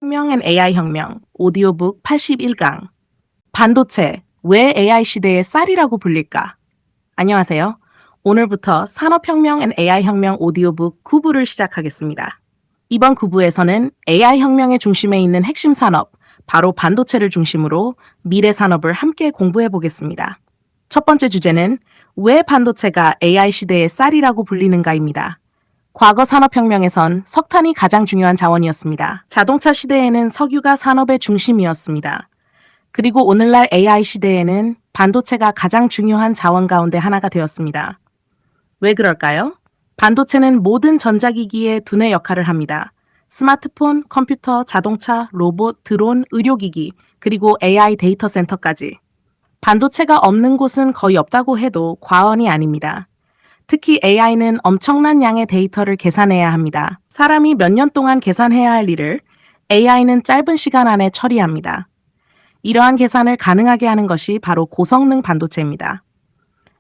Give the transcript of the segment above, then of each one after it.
혁명 앤 AI 혁명, 오디오북 81강. 반도체, 왜 AI 시대의 쌀이라고 불릴까? 안녕하세요. 오늘부터 산업혁명 앤 AI 혁명 오디오북 9부를 시작하겠습니다. 이번 9부에서는 AI 혁명의 중심에 있는 핵심 산업, 바로 반도체를 중심으로 미래 산업을 함께 공부해 보겠습니다. 첫 번째 주제는 왜 반도체가 AI 시대의 쌀이라고 불리는가입니다. 과거 산업혁명에선 석탄이 가장 중요한 자원이었습니다. 자동차 시대에는 석유가 산업의 중심이었습니다. 그리고 오늘날 AI 시대에는 반도체가 가장 중요한 자원 가운데 하나가 되었습니다. 왜 그럴까요? 반도체는 모든 전자기기의 두뇌 역할을 합니다. 스마트폰, 컴퓨터, 자동차, 로봇, 드론, 의료기기, 그리고 AI 데이터 센터까지. 반도체가 없는 곳은 거의 없다고 해도 과언이 아닙니다. 특히 AI는 엄청난 양의 데이터를 계산해야 합니다. 사람이 몇 년 동안 계산해야 할 일을 AI는 짧은 시간 안에 처리합니다. 이러한 계산을 가능하게 하는 것이 바로 고성능 반도체입니다.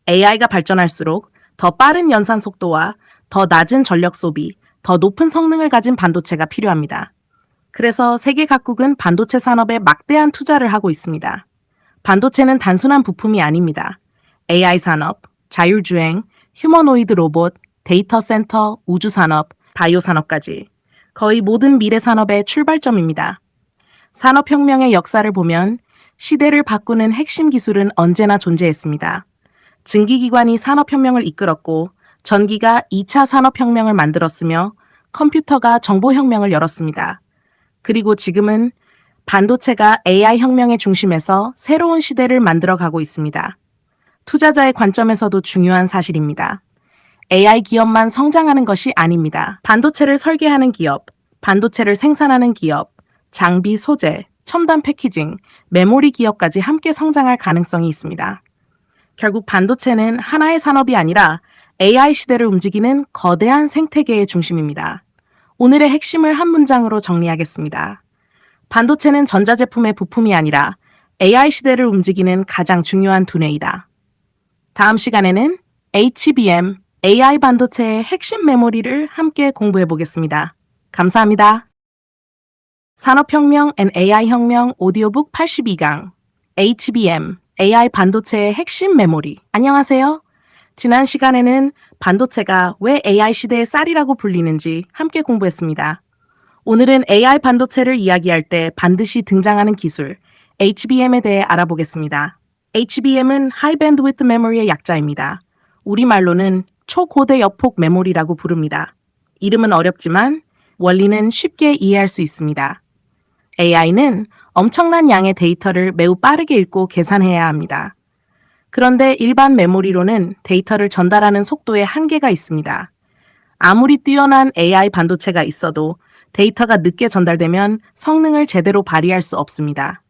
AI가 발전할수록 더 빠른 연산 속도와 더 낮은 전력 소비, 더 높은 성능을 가진 반도체가 필요합니다. 그래서 세계 각국은 반도체 산업에 막대한 투자를 하고 있습니다. 반도체는 단순한 부품이 아닙니다. AI 산업, 자율주행, 휴머노이드 로봇, 데이터 센터, 우주 산업, 바이오 산업까지 거의 모든 미래 산업의 출발점입니다. 산업혁명의 역사를 보면 시대를 바꾸는 핵심 기술은 언제나 존재했습니다. 증기기관이 산업혁명을 이끌었고 전기가 2차 산업혁명을 만들었으며 컴퓨터가 정보혁명을 열었습니다. 그리고 지금은 반도체가 AI 혁명의 중심에서 새로운 시대를 만들어가고 있습니다. 투자자의 관점에서도 중요한 사실입니다. AI 기업만 성장하는 것이 아닙니다. 반도체를 설계하는 기업, 반도체를 생산하는 기업, 장비 소재, 첨단 패키징, 메모리 기업까지 함께 성장할 가능성이 있습니다. 결국 반도체는 하나의 산업이 아니라 AI 시대를 움직이는 거대한 생태계의 중심입니다. 오늘의 핵심을 한 문장으로 정리하겠습니다. 반도체는 전자제품의 부품이 아니라 AI 시대를 움직이는 가장 중요한 두뇌이다. 다음 시간에는 HBM, AI 반도체의 핵심 메모리를 함께 공부해 보겠습니다. 감사합니다. 산업혁명 앤 AI 혁명 오디오북 82강 HBM, AI 반도체의 핵심 메모리. 안녕하세요. 지난 시간에는 반도체가 왜 AI 시대의 쌀이라고 불리는지 함께 공부했습니다. 오늘은 AI 반도체를 이야기할 때 반드시 등장하는 기술, HBM에 대해 알아보겠습니다. HBM은 High Bandwidth Memory의 약자입니다. 우리말로는 초고대 여폭 메모리라고 부릅니다. 이름은 어렵지만 원리는 쉽게 이해할 수 있습니다. AI는 엄청난 양의 데이터를 매우 빠르게 읽고 계산해야 합니다. 그런데 일반 메모리로는 데이터를 전달하는 속도에 한계가 있습니다. 아무리 뛰어난 AI 반도체가 있어도 데이터가 늦게 전달되면 성능을 제대로 발휘할 수 없습니다.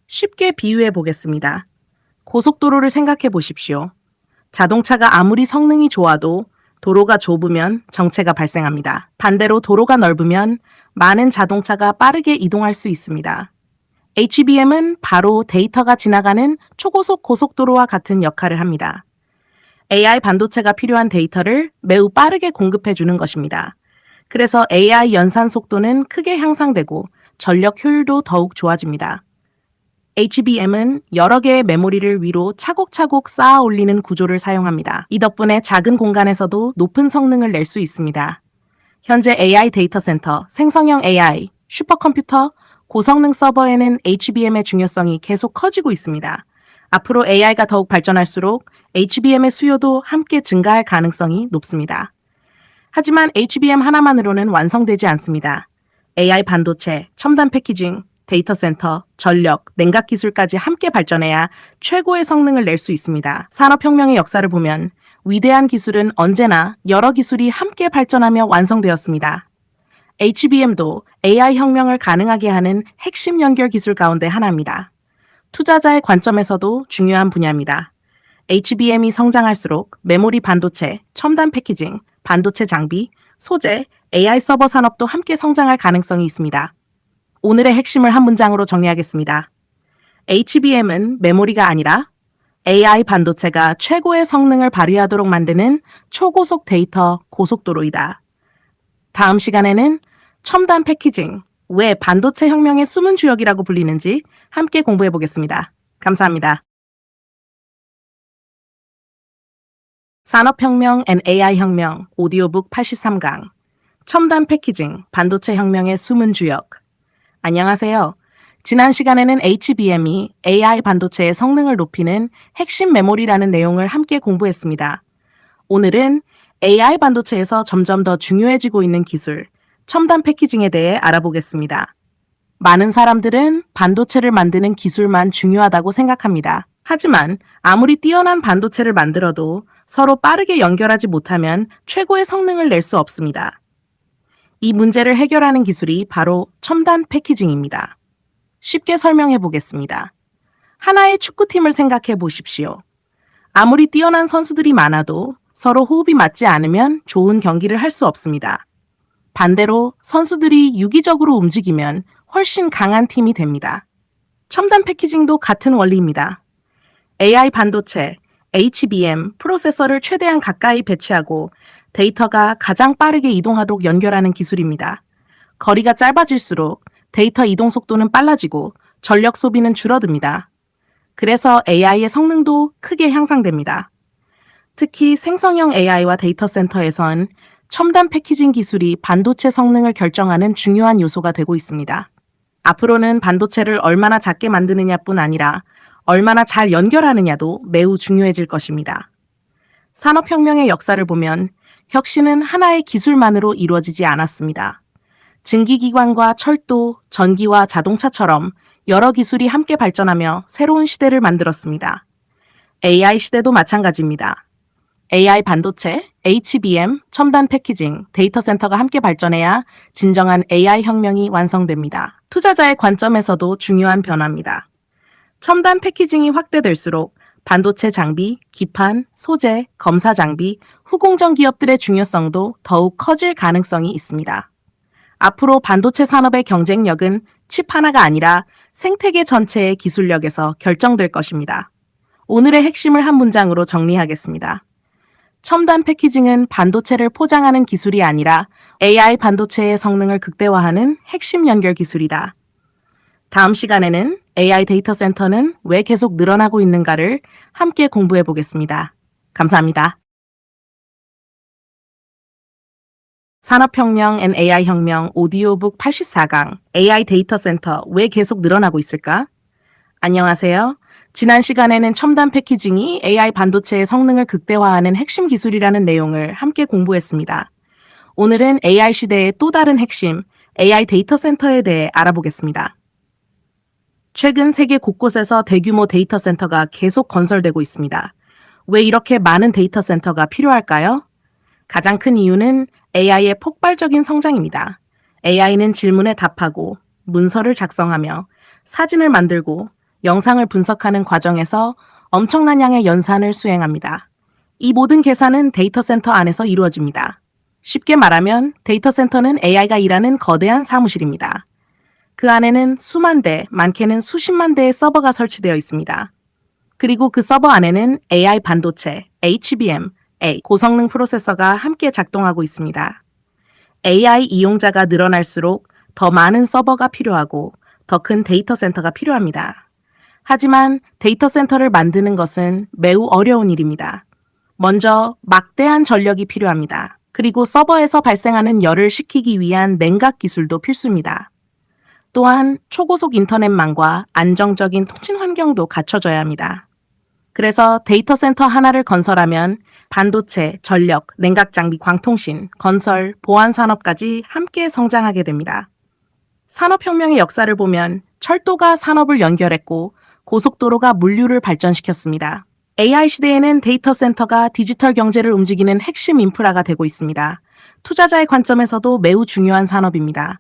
쉽게 비유해 보겠습니다. 고속도로를 생각해 보십시오. 자동차가 아무리 성능이 좋아도 도로가 좁으면 정체가 발생합니다. 반대로 도로가 넓으면 많은 자동차가 빠르게 이동할 수 있습니다. HBM은 바로 데이터가 지나가는 초고속 고속도로와 같은 역할을 합니다. AI 반도체가 필요한 데이터를 매우 빠르게 공급해 주는 것입니다. 그래서 AI 연산 속도는 크게 향상되고 전력 효율도 더욱 좋아집니다. HBM은 여러 개의 메모리를 위로 차곡차곡 쌓아 올리는 구조를 사용합니다. 이 덕분에 작은 공간에서도 높은 성능을 낼 수 있습니다. 현재 AI 데이터 센터, 생성형 AI, 슈퍼컴퓨터, 고성능 서버에는 HBM의 중요성이 계속 커지고 있습니다. 앞으로 AI가 더욱 발전할수록 HBM의 수요도 함께 증가할 가능성이 높습니다. 하지만 HBM 하나만으로는 완성되지 않습니다. AI 반도체, 첨단 패키징, 데이터 센터, 전력, 냉각 기술까지 함께 발전해야 최고의 성능을 낼 수 있습니다. 산업혁명의 역사를 보면 위대한 기술은 언제나 여러 기술이 함께 발전하며 완성되었습니다. HBM도 AI 혁명을 가능하게 하는 핵심 연결 기술 가운데 하나입니다. 투자자의 관점에서도 중요한 분야입니다. HBM이 성장할수록 메모리 반도체, 첨단 패키징, 반도체 장비, 소재, AI 서버 산업도 함께 성장할 가능성이 있습니다. 오늘의 핵심을 한 문장으로 정리하겠습니다. HBM은 메모리가 아니라 AI 반도체가 최고의 성능을 발휘하도록 만드는 초고속 데이터 고속도로이다. 다음 시간에는 첨단 패키징, 왜 반도체 혁명의 숨은 주역이라고 불리는지 함께 공부해 보겠습니다. 감사합니다. 산업혁명 앤 AI 혁명 오디오북 83강 첨단 패키징 반도체 혁명의 숨은 주역. 안녕하세요. 지난 시간에는 HBM이 AI 반도체의 성능을 높이는 핵심 메모리라는 내용을 함께 공부했습니다. 오늘은 AI 반도체에서 점점 더 중요해지고 있는 기술, 첨단 패키징에 대해 알아보겠습니다. 많은 사람들은 반도체를 만드는 기술만 중요하다고 생각합니다. 하지만 아무리 뛰어난 반도체를 만들어도 서로 빠르게 연결하지 못하면 최고의 성능을 낼 수 없습니다. 이 문제를 해결하는 기술이 바로 첨단 패키징입니다. 쉽게 설명해 보겠습니다. 하나의 축구팀을 생각해 보십시오. 아무리 뛰어난 선수들이 많아도 서로 호흡이 맞지 않으면 좋은 경기를 할 수 없습니다. 반대로 선수들이 유기적으로 움직이면 훨씬 강한 팀이 됩니다. 첨단 패키징도 같은 원리입니다. AI 반도체, HBM, 프로세서를 최대한 가까이 배치하고 데이터가 가장 빠르게 이동하도록 연결하는 기술입니다. 거리가 짧아질수록 데이터 이동 속도는 빨라지고 전력 소비는 줄어듭니다. 그래서 AI의 성능도 크게 향상됩니다. 특히 생성형 AI와 데이터 센터에선 첨단 패키징 기술이 반도체 성능을 결정하는 중요한 요소가 되고 있습니다. 앞으로는 반도체를 얼마나 작게 만드느냐뿐 아니라 얼마나 잘 연결하느냐도 매우 중요해질 것입니다. 산업혁명의 역사를 보면 혁신은 하나의 기술만으로 이루어지지 않았습니다. 증기기관과 철도, 전기와 자동차처럼 여러 기술이 함께 발전하며 새로운 시대를 만들었습니다. AI 시대도 마찬가지입니다. AI 반도체, HBM, 첨단 패키징, 데이터 센터가 함께 발전해야 진정한 AI 혁명이 완성됩니다. 투자자의 관점에서도 중요한 변화입니다. 첨단 패키징이 확대될수록 반도체 장비, 기판, 소재, 검사 장비, 후공정 기업들의 중요성도 더욱 커질 가능성이 있습니다. 앞으로 반도체 산업의 경쟁력은 칩 하나가 아니라 생태계 전체의 기술력에서 결정될 것입니다. 오늘의 핵심을 한 문장으로 정리하겠습니다. 첨단 패키징은 반도체를 포장하는 기술이 아니라 AI 반도체의 성능을 극대화하는 핵심 연결 기술이다. 다음 시간에는 AI 데이터 센터는 왜 계속 늘어나고 있는가를 함께 공부해 보겠습니다. 감사합니다. 산업혁명 앤 AI 혁명 오디오북 84강 AI 데이터 센터 왜 계속 늘어나고 있을까? 안녕하세요. 지난 시간에는 첨단 패키징이 AI 반도체의 성능을 극대화하는 핵심 기술이라는 내용을 함께 공부했습니다. 오늘은 AI 시대의 또 다른 핵심, AI 데이터 센터에 대해 알아보겠습니다. 최근 세계 곳곳에서 대규모 데이터 센터가 계속 건설되고 있습니다. 왜 이렇게 많은 데이터 센터가 필요할까요? 가장 큰 이유는 AI의 폭발적인 성장입니다. AI는 질문에 답하고 문서를 작성하며 사진을 만들고 영상을 분석하는 과정에서 엄청난 양의 연산을 수행합니다. 이 모든 계산은 데이터 센터 안에서 이루어집니다. 쉽게 말하면 데이터 센터는 AI가 일하는 거대한 사무실입니다. 그 안에는 수만 대, 많게는 수십만 대의 서버가 설치되어 있습니다. 그리고 그 서버 안에는 AI 반도체, HBM, 고성능 프로세서가 함께 작동하고 있습니다. AI 이용자가 늘어날수록 더 많은 서버가 필요하고 더 큰 데이터 센터가 필요합니다. 하지만 데이터 센터를 만드는 것은 매우 어려운 일입니다. 먼저 막대한 전력이 필요합니다. 그리고 서버에서 발생하는 열을 식히기 위한 냉각 기술도 필수입니다. 또한 초고속 인터넷망과 안정적인 통신 환경도 갖춰져야 합니다. 그래서 데이터 센터 하나를 건설하면 반도체, 전력, 냉각 장비, 광통신, 건설, 보안 산업까지 함께 성장하게 됩니다. 산업혁명의 역사를 보면 철도가 산업을 연결했고 고속도로가 물류를 발전시켰습니다. AI 시대에는 데이터 센터가 디지털 경제를 움직이는 핵심 인프라가 되고 있습니다. 투자자의 관점에서도 매우 중요한 산업입니다.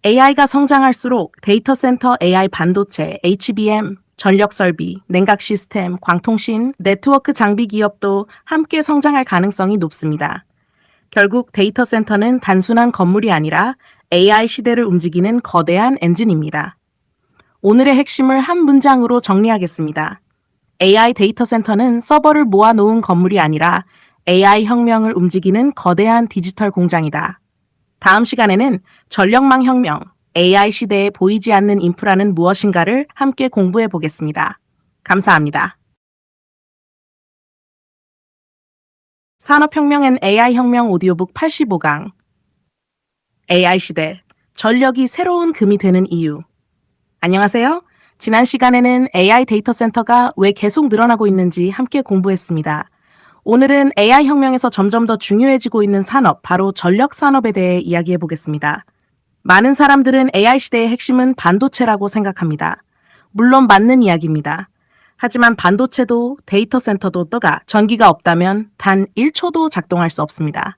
AI가 성장할수록 데이터 센터, AI 반도체, HBM, 전력 설비, 냉각 시스템, 광통신, 네트워크 장비 기업도 함께 성장할 가능성이 높습니다. 결국 데이터 센터는 단순한 건물이 아니라 AI 시대를 움직이는 거대한 엔진입니다. 오늘의 핵심을 한 문장으로 정리하겠습니다. AI 데이터 센터는 서버를 모아놓은 건물이 아니라 AI 혁명을 움직이는 거대한 디지털 공장이다. 다음 시간에는 전력망 혁명, AI 시대에 보이지 않는 인프라는 무엇인가를 함께 공부해 보겠습니다. 감사합니다. 산업혁명 앤 AI혁명 오디오북 85강 AI 시대 전력이 새로운 금이 되는 이유. 안녕하세요. 지난 시간에는 AI 데이터 센터가 왜 계속 늘어나고 있는지 함께 공부했습니다. 오늘은 AI 혁명에서 점점 더 중요해지고 있는 산업, 바로 전력 산업에 대해 이야기해 보겠습니다. 많은 사람들은 AI 시대의 핵심은 반도체라고 생각합니다. 물론 맞는 이야기입니다. 하지만 반도체도 데이터 센터도 떠가 전기가 없다면 단 1초도 작동할 수 없습니다.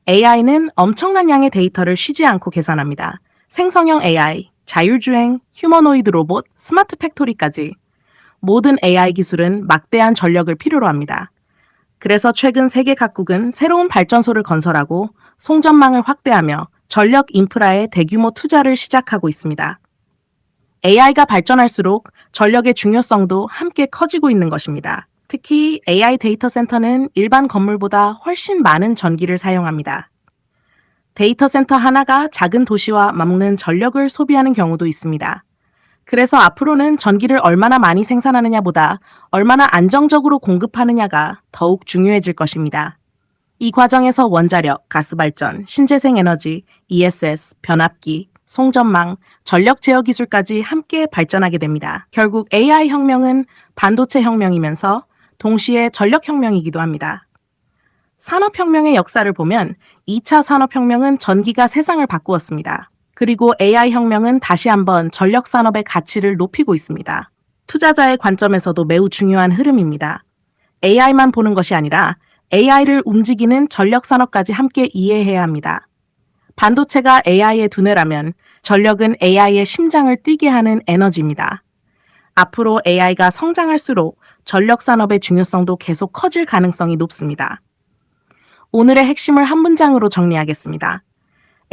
AI는 엄청난 양의 데이터를 쉬지 않고 계산합니다. 생성형 AI, 자율주행, 휴머노이드 로봇, 스마트 팩토리까지 모든 AI 기술은 막대한 전력을 필요로 합니다. 그래서 최근 세계 각국은 새로운 발전소를 건설하고 송전망을 확대하며 전력 인프라에 대규모 투자를 시작하고 있습니다. AI가 발전할수록 전력의 중요성도 함께 커지고 있는 것입니다. 특히 AI 데이터 센터는 일반 건물보다 훨씬 많은 전기를 사용합니다. 데이터 센터 하나가 작은 도시와 맞먹는 전력을 소비하는 경우도 있습니다. 그래서 앞으로는 전기를 얼마나 많이 생산하느냐보다 얼마나 안정적으로 공급하느냐가 더욱 중요해질 것입니다. 이 과정에서 원자력, 가스발전, 신재생 에너지, ESS, 변압기, 송전망, 전력 제어 기술까지 함께 발전하게 됩니다. 결국 AI 혁명은 반도체 혁명이면서 동시에 전력 혁명이기도 합니다. 산업혁명의 역사를 보면 2차 산업혁명은 전기가 세상을 바꾸었습니다. 그리고 AI 혁명은 다시 한번 전력 산업의 가치를 높이고 있습니다. 투자자의 관점에서도 매우 중요한 흐름입니다. AI만 보는 것이 아니라 AI를 움직이는 전력 산업까지 함께 이해해야 합니다. 반도체가 AI의 두뇌라면 전력은 AI의 심장을 뛰게 하는 에너지입니다. 앞으로 AI가 성장할수록 전력 산업의 중요성도 계속 커질 가능성이 높습니다. 오늘의 핵심을 한 문장으로 정리하겠습니다.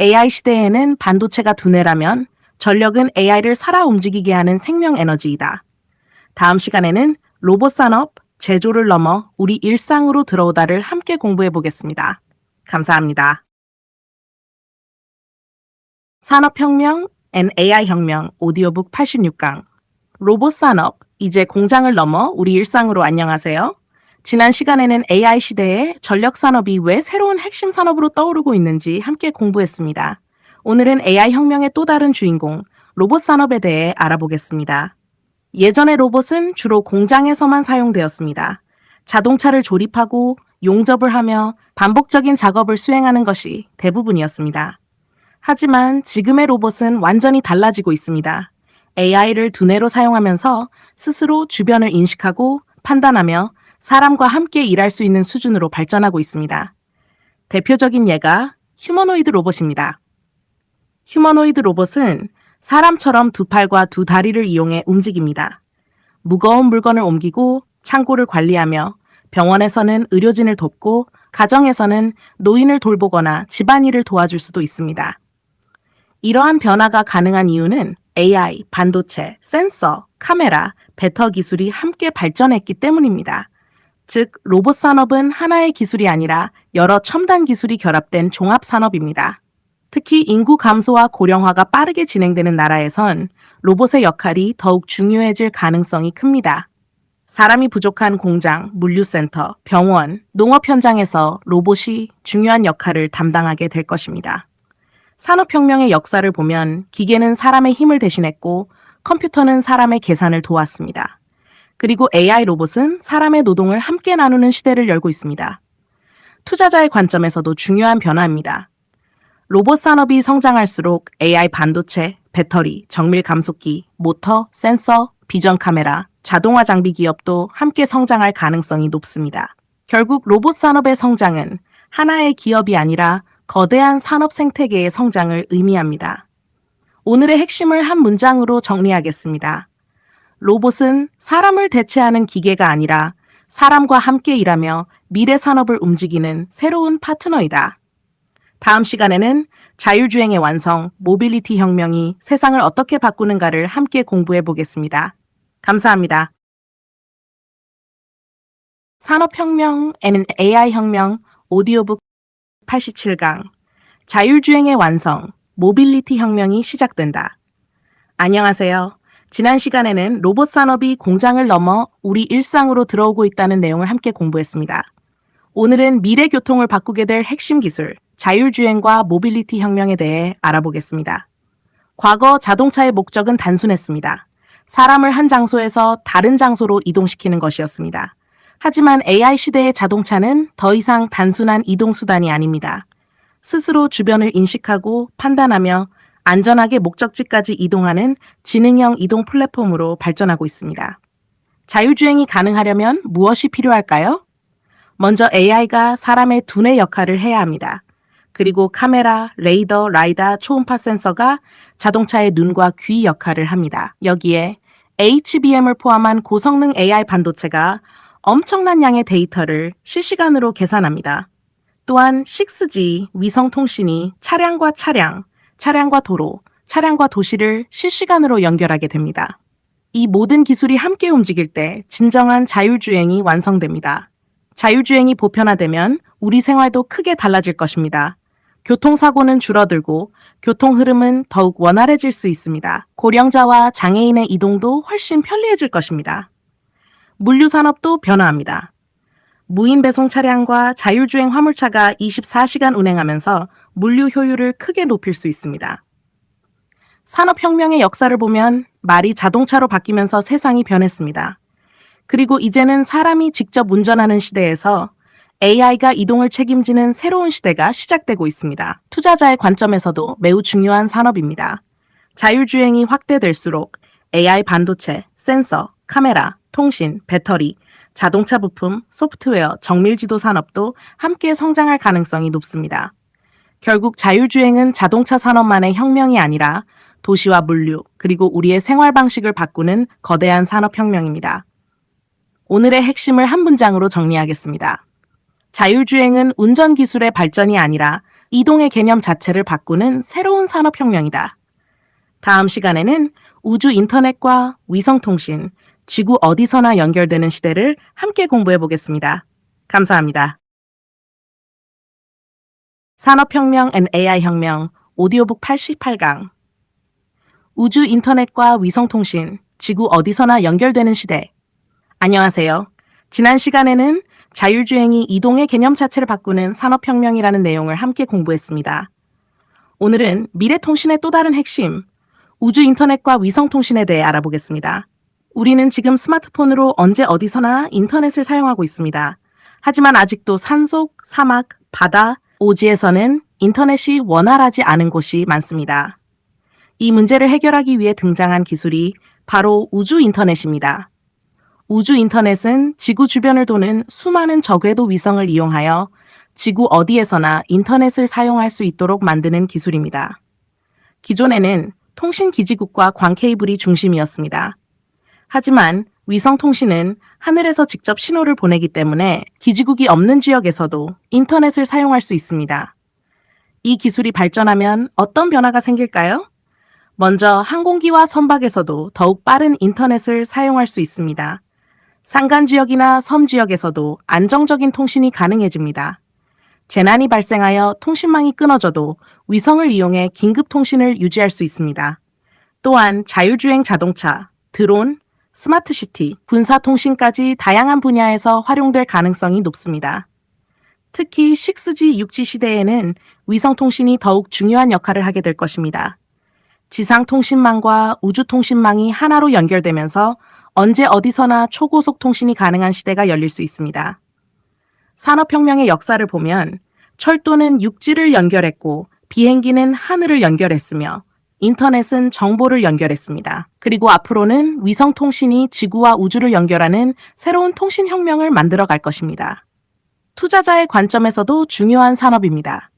AI 시대에는 반도체가 두뇌라면 전력은 AI를 살아 움직이게 하는 생명 에너지이다. 다음 시간에는 로봇 산업, 제조를 넘어 우리 일상으로 들어오다를 함께 공부해 보겠습니다. 감사합니다. 산업혁명 앤 AI혁명 오디오북 86강 로봇 산업, 이제 공장을 넘어 우리 일상으로 안녕하세요. 지난 시간에는 AI 시대에 전력 산업이 왜 새로운 핵심 산업으로 떠오르고 있는지 함께 공부했습니다. 오늘은 AI 혁명의 또 다른 주인공, 로봇 산업에 대해 알아보겠습니다. 예전의 로봇은 주로 공장에서만 사용되었습니다. 자동차를 조립하고 용접을 하며 반복적인 작업을 수행하는 것이 대부분이었습니다. 하지만 지금의 로봇은 완전히 달라지고 있습니다. AI를 두뇌로 사용하면서 스스로 주변을 인식하고 판단하며 사람과 함께 일할 수 있는 수준으로 발전하고 있습니다. 대표적인 예가 휴머노이드 로봇입니다. 휴머노이드 로봇은 사람처럼 두 팔과 두 다리를 이용해 움직입니다. 무거운 물건을 옮기고 창고를 관리하며 병원에서는 의료진을 돕고 가정에서는 노인을 돌보거나 집안일을 도와줄 수도 있습니다. 이러한 변화가 가능한 이유는 AI, 반도체, 센서, 카메라, 배터 기술이 함께 발전했기 때문입니다. 즉, 로봇 산업은 하나의 기술이 아니라 여러 첨단 기술이 결합된 종합 산업입니다. 특히 인구 감소와 고령화가 빠르게 진행되는 나라에선 로봇의 역할이 더욱 중요해질 가능성이 큽니다. 사람이 부족한 공장, 물류센터, 병원, 농업 현장에서 로봇이 중요한 역할을 담당하게 될 것입니다. 산업혁명의 역사를 보면 기계는 사람의 힘을 대신했고 컴퓨터는 사람의 계산을 도왔습니다. 그리고 AI 로봇은 사람의 노동을 함께 나누는 시대를 열고 있습니다. 투자자의 관점에서도 중요한 변화입니다. 로봇 산업이 성장할수록 AI 반도체, 배터리, 정밀 감속기, 모터, 센서, 비전 카메라, 자동화 장비 기업도 함께 성장할 가능성이 높습니다. 결국 로봇 산업의 성장은 하나의 기업이 아니라 거대한 산업 생태계의 성장을 의미합니다. 오늘의 핵심을 한 문장으로 정리하겠습니다. 로봇은 사람을 대체하는 기계가 아니라 사람과 함께 일하며 미래 산업을 움직이는 새로운 파트너이다. 다음 시간에는 자율주행의 완성, 모빌리티 혁명이 세상을 어떻게 바꾸는가를 함께 공부해 보겠습니다. 감사합니다. 산업혁명 앤 AI혁명 오디오북 87강 자율주행의 완성, 모빌리티 혁명이 시작된다. 안녕하세요. 지난 시간에는 로봇 산업이 공장을 넘어 우리 일상으로 들어오고 있다는 내용을 함께 공부했습니다. 오늘은 미래 교통을 바꾸게 될 핵심 기술, 자율주행과 모빌리티 혁명에 대해 알아보겠습니다. 과거 자동차의 목적은 단순했습니다. 사람을 한 장소에서 다른 장소로 이동시키는 것이었습니다. 하지만 AI 시대의 자동차는 더 이상 단순한 이동 수단이 아닙니다. 스스로 주변을 인식하고 판단하며 안전하게 목적지까지 이동하는 지능형 이동 플랫폼으로 발전하고 있습니다. 자율주행이 가능하려면 무엇이 필요할까요? 먼저 AI가 사람의 두뇌 역할을 해야 합니다. 그리고 카메라, 레이더, 라이다, 초음파 센서가 자동차의 눈과 귀 역할을 합니다. 여기에 HBM을 포함한 고성능 AI 반도체가 엄청난 양의 데이터를 실시간으로 계산합니다. 또한 6G 위성통신이 차량과 차량, 차량과 도로, 차량과 도시를 실시간으로 연결하게 됩니다. 이 모든 기술이 함께 움직일 때 진정한 자율주행이 완성됩니다. 자율주행이 보편화되면 우리 생활도 크게 달라질 것입니다. 교통사고는 줄어들고 교통 흐름은 더욱 원활해질 수 있습니다. 고령자와 장애인의 이동도 훨씬 편리해질 것입니다. 물류산업도 변화합니다. 무인 배송 차량과 자율주행 화물차가 24시간 운행하면서 물류 효율을 크게 높일 수 있습니다. 산업혁명의 역사를 보면 말이 자동차로 바뀌면서 세상이 변했습니다. 그리고 이제는 사람이 직접 운전하는 시대에서 AI가 이동을 책임지는 새로운 시대가 시작되고 있습니다. 투자자의 관점에서도 매우 중요한 산업입니다. 자율주행이 확대될수록 AI 반도체, 센서, 카메라, 통신, 배터리, 자동차 부품, 소프트웨어, 정밀지도 산업도 함께 성장할 가능성이 높습니다. 결국 자율주행은 자동차 산업만의 혁명이 아니라 도시와 물류, 그리고 우리의 생활 방식을 바꾸는 거대한 산업혁명입니다. 오늘의 핵심을 한 문장으로 정리하겠습니다. 자율주행은 운전 기술의 발전이 아니라 이동의 개념 자체를 바꾸는 새로운 산업혁명이다. 다음 시간에는 우주 인터넷과 위성통신, 지구 어디서나 연결되는 시대를 함께 공부해 보겠습니다. 감사합니다. 산업혁명 앤 AI혁명 오디오북 88강 우주 인터넷과 위성통신, 지구 어디서나 연결되는 시대. 안녕하세요. 지난 시간에는 자율주행이 이동의 개념 자체를 바꾸는 산업혁명이라는 내용을 함께 공부했습니다. 오늘은 미래통신의 또 다른 핵심, 우주 인터넷과 위성통신에 대해 알아보겠습니다. 우리는 지금 스마트폰으로 언제 어디서나 인터넷을 사용하고 있습니다. 하지만 아직도 산속, 사막, 바다, 오지에서는 인터넷이 원활하지 않은 곳이 많습니다. 이 문제를 해결하기 위해 등장한 기술이 바로 우주 인터넷입니다. 우주 인터넷은 지구 주변을 도는 수많은 저궤도 위성을 이용하여 지구 어디에서나 인터넷을 사용할 수 있도록 만드는 기술입니다. 기존에는 통신기지국과 광케이블이 중심이었습니다. 하지만 위성통신은 하늘에서 직접 신호를 보내기 때문에 기지국이 없는 지역에서도 인터넷을 사용할 수 있습니다. 이 기술이 발전하면 어떤 변화가 생길까요? 먼저 항공기와 선박에서도 더욱 빠른 인터넷을 사용할 수 있습니다. 산간 지역이나 섬 지역에서도 안정적인 통신이 가능해집니다. 재난이 발생하여 통신망이 끊어져도 위성을 이용해 긴급 통신을 유지할 수 있습니다. 또한 자율주행 자동차, 드론, 스마트시티, 군사통신까지 다양한 분야에서 활용될 가능성이 높습니다. 특히 6G, 6G 시대에는 위성통신이 더욱 중요한 역할을 하게 될 것입니다. 지상통신망과 우주통신망이 하나로 연결되면서 언제 어디서나 초고속 통신이 가능한 시대가 열릴 수 있습니다. 산업혁명의 역사를 보면 철도는 육지를 연결했고 비행기는 하늘을 연결했으며 인터넷은 정보를 연결했습니다. 그리고 앞으로는 위성통신이 지구와 우주를 연결하는 새로운 통신혁명을 만들어 갈 것입니다. 투자자의 관점에서도 중요한 산업입니다.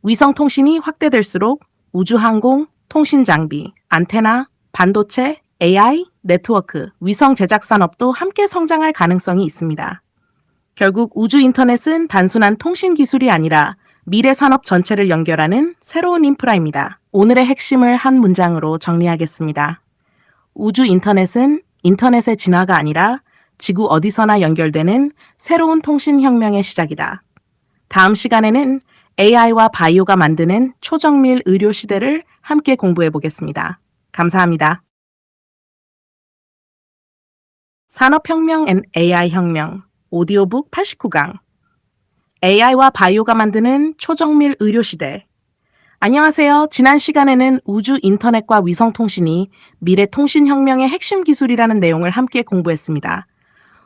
위성통신이 확대될수록 우주항공, 통신장비, 안테나, 반도체, AI, 네트워크, 위성 제작 산업도 함께 성장할 가능성이 있습니다. 결국 우주 인터넷은 단순한 통신 기술이 아니라 미래 산업 전체를 연결하는 새로운 인프라입니다. 오늘의 핵심을 한 문장으로 정리하겠습니다. 우주 인터넷은 인터넷의 진화가 아니라 지구 어디서나 연결되는 새로운 통신 혁명의 시작이다. 다음 시간에는 AI와 바이오가 만드는 초정밀 의료 시대를 함께 공부해 보겠습니다. 감사합니다. 산업혁명 앤 AI 혁명 오디오북 89강 AI와 바이오가 만드는 초정밀 의료 시대. 안녕하세요. 지난 시간에는 우주 인터넷과 위성통신이 미래 통신혁명의 핵심 기술이라는 내용을 함께 공부했습니다.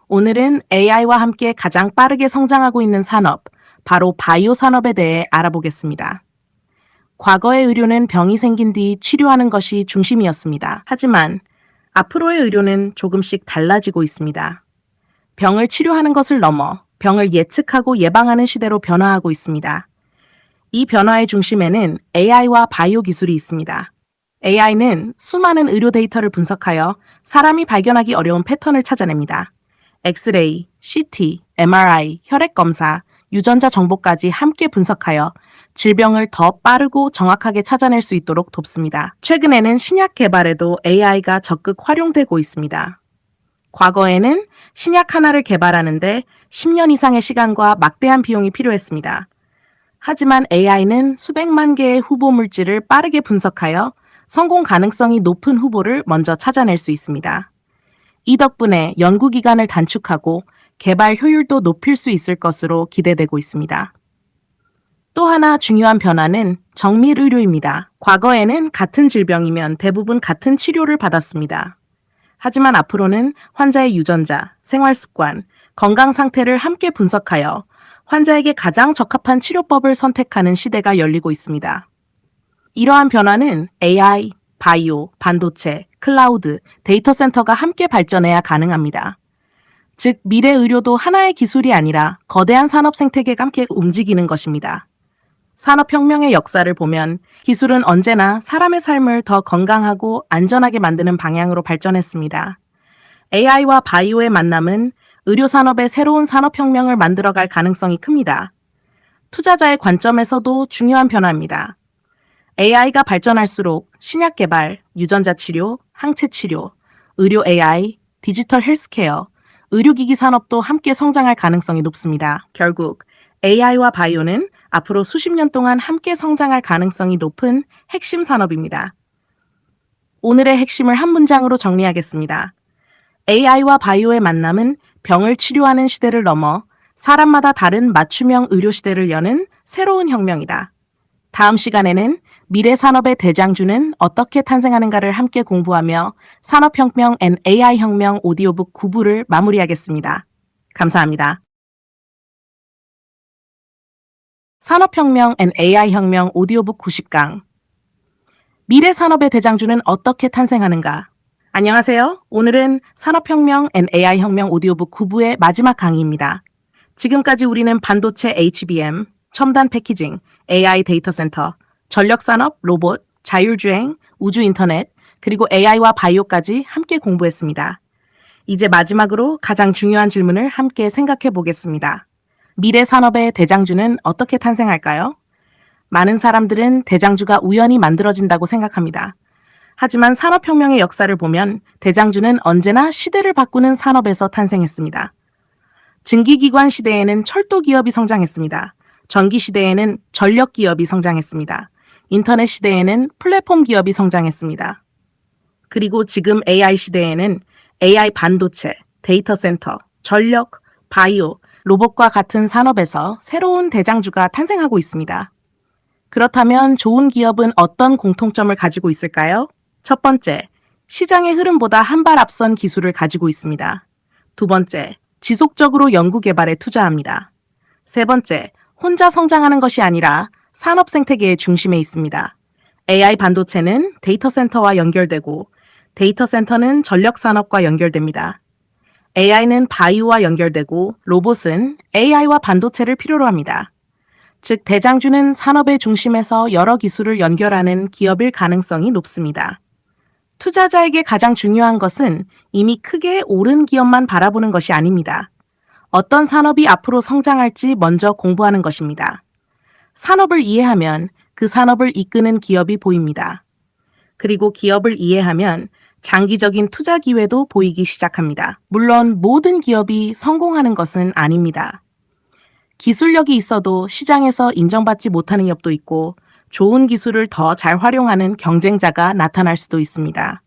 오늘은 AI와 함께 가장 빠르게 성장하고 있는 산업, 바로 바이오 산업에 대해 알아보겠습니다. 과거의 의료는 병이 생긴 뒤 치료하는 것이 중심이었습니다. 하지만 앞으로의 의료는 조금씩 달라지고 있습니다. 병을 치료하는 것을 넘어 병을 예측하고 예방하는 시대로 변화하고 있습니다. 이 변화의 중심에는 AI와 바이오 기술이 있습니다. AI는 수많은 의료 데이터를 분석하여 사람이 발견하기 어려운 패턴을 찾아냅니다. 엑스레이, CT, MRI, 혈액 검사, 유전자 정보까지 함께 분석하여 질병을 더 빠르고 정확하게 찾아낼 수 있도록 돕습니다. 최근에는 신약 개발에도 AI가 적극 활용되고 있습니다. 과거에는 신약 하나를 개발하는데 10년 이상의 시간과 막대한 비용이 필요했습니다. 하지만 AI는 수백만 개의 후보 물질을 빠르게 분석하여 성공 가능성이 높은 후보를 먼저 찾아낼 수 있습니다. 이 덕분에 연구 기간을 단축하고 개발 효율도 높일 수 있을 것으로 기대되고 있습니다. 또 하나 중요한 변화는 정밀 의료입니다. 과거에는 같은 질병이면 대부분 같은 치료를 받았습니다. 하지만 앞으로는 환자의 유전자, 생활 습관, 건강 상태를 함께 분석하여 환자에게 가장 적합한 치료법을 선택하는 시대가 열리고 있습니다. 이러한 변화는 AI, 바이오, 반도체, 클라우드, 데이터 센터가 함께 발전해야 가능합니다. 즉, 미래 의료도 하나의 기술이 아니라 거대한 산업 생태계가 함께 움직이는 것입니다. 산업혁명의 역사를 보면 기술은 언제나 사람의 삶을 더 건강하고 안전하게 만드는 방향으로 발전했습니다. AI와 바이오의 만남은 의료산업의 새로운 산업혁명을 만들어갈 가능성이 큽니다. 투자자의 관점에서도 중요한 변화입니다. AI가 발전할수록 신약 개발, 유전자 치료, 항체 치료, 의료 AI, 디지털 헬스케어, 의료기기 산업도 함께 성장할 가능성이 높습니다. 결국 AI와 바이오는 앞으로 수십 년 동안 함께 성장할 가능성이 높은 핵심 산업입니다. 오늘의 핵심을 한 문장으로 정리하겠습니다. AI와 바이오의 만남은 병을 치료하는 시대를 넘어 사람마다 다른 맞춤형 의료 시대를 여는 새로운 혁명이다. 다음 시간에는 미래 산업의 대장주는 어떻게 탄생하는가를 함께 공부하며 산업혁명 앤 AI 혁명 오디오북 9부를 마무리하겠습니다. 감사합니다. 산업혁명 앤 AI 혁명 오디오북 90강 미래 산업의 대장주는 어떻게 탄생하는가? 안녕하세요. 오늘은 산업혁명 앤 AI 혁명 오디오북 9부의 마지막 강의입니다. 지금까지 우리는 반도체 HBM, 첨단 패키징, AI 데이터 센터, 전력산업, 로봇, 자율주행, 우주인터넷, 그리고 AI와 바이오까지 함께 공부했습니다. 이제 마지막으로 가장 중요한 질문을 함께 생각해 보겠습니다. 미래 산업의 대장주는 어떻게 탄생할까요? 많은 사람들은 대장주가 우연히 만들어진다고 생각합니다. 하지만 산업혁명의 역사를 보면 대장주는 언제나 시대를 바꾸는 산업에서 탄생했습니다. 증기기관 시대에는 철도 기업이 성장했습니다. 전기 시대에는 전력 기업이 성장했습니다. 인터넷 시대에는 플랫폼 기업이 성장했습니다. 그리고 지금 AI 시대에는 AI 반도체, 데이터 센터, 전력, 바이오, 로봇과 같은 산업에서 새로운 대장주가 탄생하고 있습니다. 그렇다면 좋은 기업은 어떤 공통점을 가지고 있을까요? 첫 번째, 시장의 흐름보다 한 발 앞선 기술을 가지고 있습니다. 두 번째, 지속적으로 연구 개발에 투자합니다. 세 번째, 혼자 성장하는 것이 아니라 산업 생태계의 중심에 있습니다. AI 반도체는 데이터 센터와 연결되고 데이터 센터는 전력 산업과 연결됩니다. AI는 바이오와 연결되고 로봇은 AI와 반도체를 필요로 합니다. 즉, 대장주는 산업의 중심에서 여러 기술을 연결하는 기업일 가능성이 높습니다. 투자자에게 가장 중요한 것은 이미 크게 오른 기업만 바라보는 것이 아닙니다. 어떤 산업이 앞으로 성장할지 먼저 공부하는 것입니다. 산업을 이해하면 그 산업을 이끄는 기업이 보입니다. 그리고 기업을 이해하면 장기적인 투자 기회도 보이기 시작합니다. 물론 모든 기업이 성공하는 것은 아닙니다. 기술력이 있어도 시장에서 인정받지 못하는 엽도 있고 좋은 기술을 더 잘 활용하는 경쟁자가 나타날 수도 있습니다.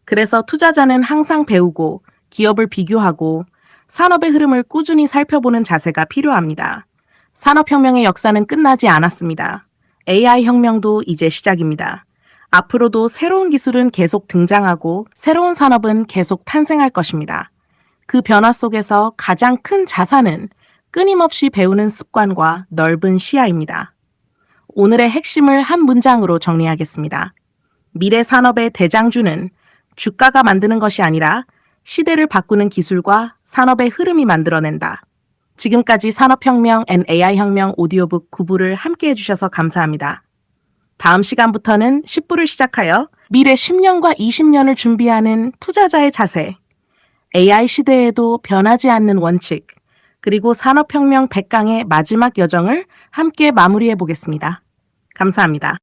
그래서 투자자는 항상 배우고 기업을 비교하고 산업의 흐름을 꾸준히 살펴보는 자세가 필요합니다. 산업혁명의 역사는 끝나지 않았습니다. AI 혁명도 이제 시작입니다. 앞으로도 새로운 기술은 계속 등장하고 새로운 산업은 계속 탄생할 것입니다. 그 변화 속에서 가장 큰 자산은 끊임없이 배우는 습관과 넓은 시야입니다. 오늘의 핵심을 한 문장으로 정리하겠습니다. 미래 산업의 대장주는 주가가 만드는 것이 아니라 시대를 바꾸는 기술과 산업의 흐름이 만들어낸다. 지금까지 산업혁명 앤 AI혁명 오디오북 9부를 함께 해주셔서 감사합니다. 다음 시간부터는 10부를 시작하여 미래 10년과 20년을 준비하는 투자자의 자세, AI 시대에도 변하지 않는 원칙, 그리고 산업혁명 100강의 마지막 여정을 함께 마무리해 보겠습니다. 감사합니다.